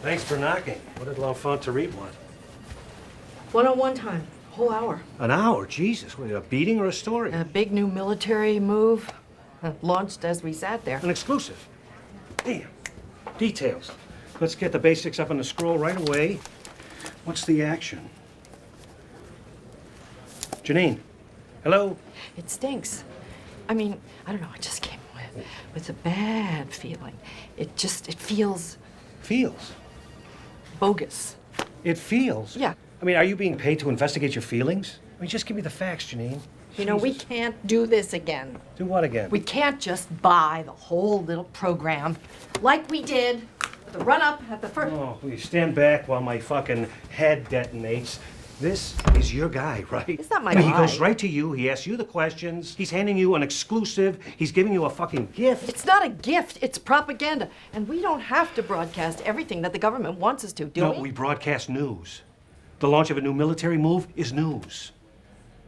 Thanks for knocking. What did l'enfant Terrible want? One-on-one time, whole hour. An hour? Jesus, what, a beating or a story? A big new military move, launched as we sat there. An exclusive. Damn. Details. Let's get the basics up on the scroll right away. What's the action? Janine. Hello? It stinks. I mean, I don't know, I just came with a bad feeling. It feels... Feels? bogus. It feels? Yeah. I mean, are you being paid to investigate your feelings? I mean, just give me the facts, Janine. You know, we can't do this again. Do what again? We can't just buy the whole little program like we did the run-up at the first... Oh, will you stand back while my fucking head detonates? This is your guy, right? It's not my I mean, guy. He goes right to you, he asks you the questions, he's handing you an exclusive, he's giving you a fucking gift. It's not a gift, it's propaganda. And we don't have to broadcast everything that the government wants us to, do we? No, we broadcast news. The launch of a new military move is news.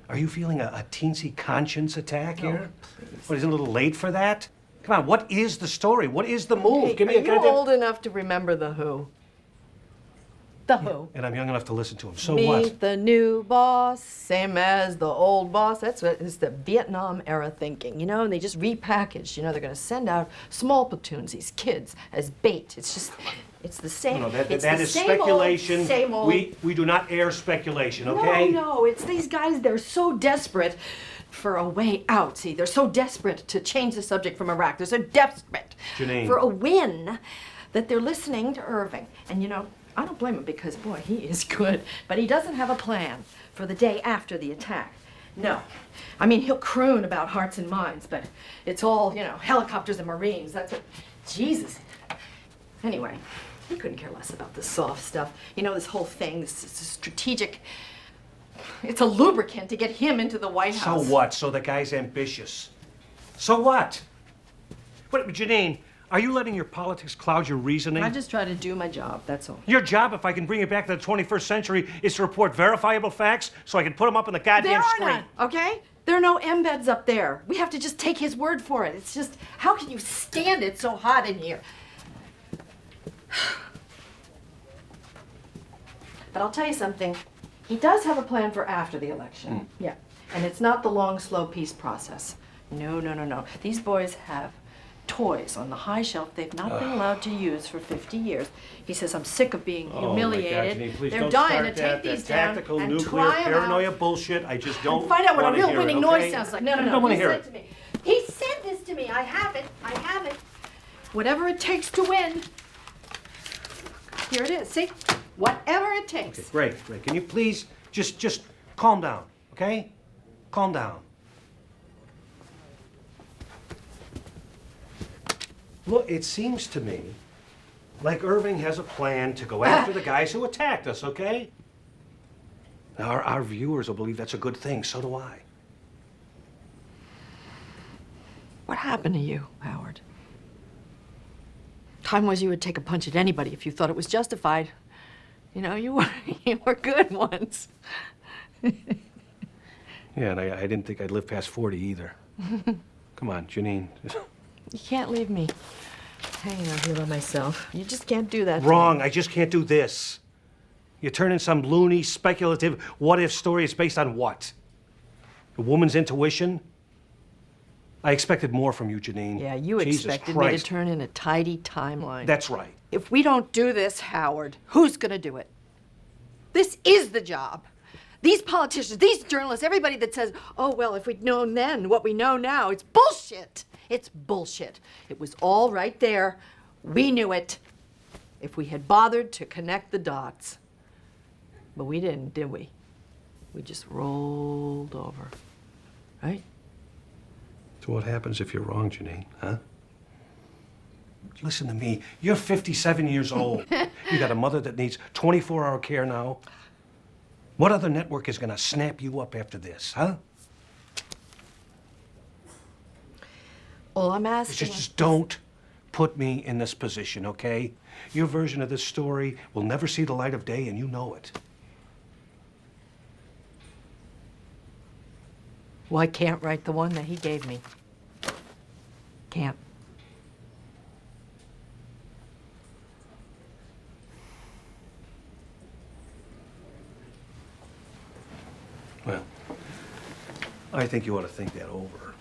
Are you feeling a teensy conscience attack here? Please. What, is it a little late for that? Come on, what is the story? What is the move? Hey, Give me are a you goddamn... old enough to remember The Who? The Who. And I'm young enough to listen to him, so Meet what? the new boss, same as the old boss. That's what is the Vietnam era thinking, you know, and they just repackaged, you know, they're gonna send out small platoons, these kids, as bait. It's just, it's the same. No, that it's that the is same speculation. Old, same old. We do not air speculation, okay? No, it's these guys, they're so desperate for a way out. See, they're so desperate to change the subject from Iraq. They're so desperate Janine. for a win that they're listening to Irving. And you know, I don't blame him because, boy, he is good. But he doesn't have a plan for the day after the attack. No. I mean, he'll croon about hearts and minds, but it's all, you know, helicopters and Marines. That's what... Jesus. Anyway, he couldn't care less about the soft stuff. You know, this whole thing, this strategic... It's a lubricant to get him into the White House. So what? So the guy's ambitious. So what? What, Janine, are you letting your politics cloud your reasoning? I just try to do my job, that's all. Your job, if I can bring it back to the 21st century, is to report verifiable facts so I can put them up on the goddamn screen. There are none, okay? There are no embeds up there. We have to just take his word for it. It's just, how can you stand it so hot in here? But I'll tell you something. He does have a plan for after the election. Yeah. And it's not the long, slow peace process. No, no, no, no. These boys have toys on the high shelf they've not been allowed to use for 50 years. He says, I'm sick of being humiliated. Oh my God, Janine, please They're don't dying start to take that these tactical down tactical and nuclear try 'em paranoia out. bullshit. I just don't And find out what a wanna real hear it, winning okay? noise sounds like. No, no, I no. don't wanna He hear said it. to me, he said this to me. I have it. I have it. Whatever it takes to win. Here it is. See? Whatever it takes. Okay, great. Can you please just calm down, okay? Calm down. Look, it seems to me like Irving has a plan to go after the guys who attacked us, okay? Now, our viewers will believe that's a good thing. So do I. What happened to you, Howard? Time was you would take a punch at anybody if you thought it was justified. You know, you were good once. Yeah, and I didn't think I'd live past 40 either. Come on, Janine. You can't leave me hanging out here by myself. You just can't do that. Wrong. I just can't do this. You turn in some loony, speculative, what-if story. It's based on what? A woman's intuition? I expected more from you, Janine. Yeah, you Jesus expected me to Christ. turn in a tidy timeline. That's right. If we don't do this, Howard, who's gonna do it? This is the job. These politicians, these journalists, everybody that says, oh, well, if we'd known then what we know now, it's bullshit. It's bullshit. It was all right there. We knew it. If we had bothered to connect the dots. But we didn't, did we? We just rolled over, right? So what happens if you're wrong, Janine, huh? Listen to me. You're 57 years old. You got a mother that needs 24-hour care now. What other network is gonna snap you up after this, huh? All I'm asking Just don't put me in this position, okay? Your version of this story will never see the light of day, and you know it. Well, I can't write the one that he gave me. Can't. I think you ought to think that over.